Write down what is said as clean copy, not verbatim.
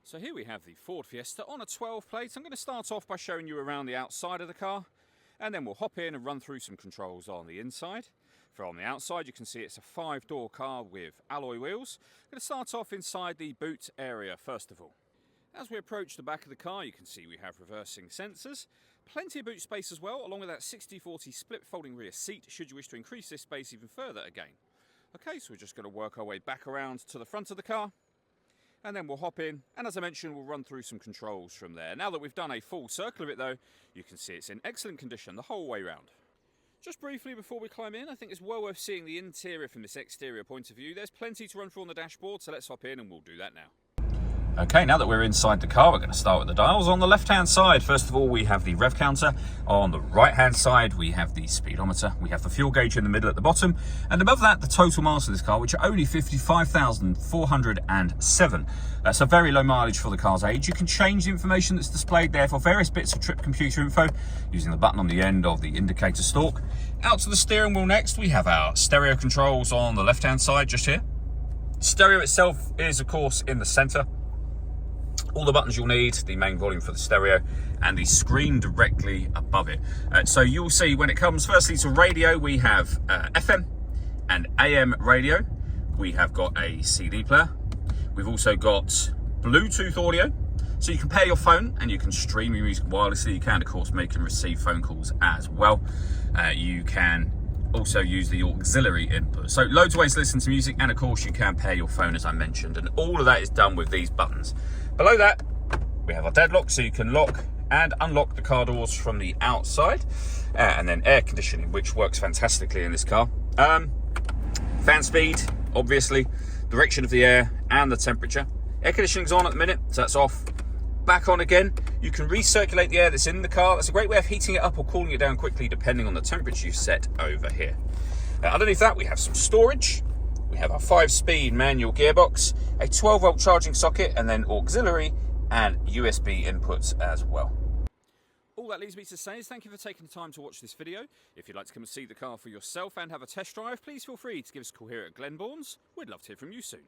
So here we have the Ford Fiesta on a 12 plate. I'm going to start off by showing you around the outside of the car, and then we'll hop in and run through some controls on the inside. From the outside you can see it's a 5-door car with alloy wheels. I'm going to start off inside the boot area first of all. As we approach the back of the car you can see we have reversing sensors, plenty of boot space as well, along with that 60/40 split folding rear seat should you wish to increase this space even further again. Okay, so we're just going to work our way back around to the front of the car. And then we'll hop in, and as I mentioned, we'll run through some controls from there. Now that we've done a full circle of it though, you can see it's in excellent condition the whole way round. Just briefly before we climb in, I think it's well worth seeing the interior from this exterior point of view. There's plenty to run through on the dashboard, so let's hop in and we'll do that now. Okay, now that we're inside the car, we're going to start with the dials. On the left-hand side, first of all, we have the rev counter. On the right-hand side, we have the speedometer. We have the fuel gauge in the middle at the bottom. And above that, the total miles of this car, which are only 55,407. That's a very low mileage for the car's age. You can change the information that's displayed there for various bits of trip computer info using the button on the end of the indicator stalk. Out to the steering wheel next, we have our stereo controls on the left-hand side, just here. Stereo itself is, of course, in the center. All the buttons you'll need, the main volume for the stereo, and the screen directly above it. So you'll see when it comes firstly to radio, we have FM and AM radio. We have got a CD player. We've also got Bluetooth audio. So you can pair your phone and you can stream your music wirelessly. You can, of course, make and receive phone calls as well. You can also use the auxiliary input. So loads of ways to listen to music, and of course you can pair your phone as I mentioned, and all of that is done with these buttons. Below that we have our deadlock, so you can lock and unlock the car doors from the outside, and then air conditioning, which works fantastically in this car. Fan speed, obviously, direction of the air and the temperature. Air conditioning's on at the minute, so that's off. Back on again. You can recirculate the air that's in the car. That's a great way of heating it up or cooling it down quickly depending on the temperature you've set over here. Underneath that we have some storage. We have our 5-speed manual gearbox, a 12-volt charging socket, and then auxiliary and USB inputs as well. All that leaves me to say is thank you for taking the time to watch this video. If you'd like to come and see the car for yourself and have a test drive, please feel free to give us a call here at Glenbourne's. We'd love to hear from you soon.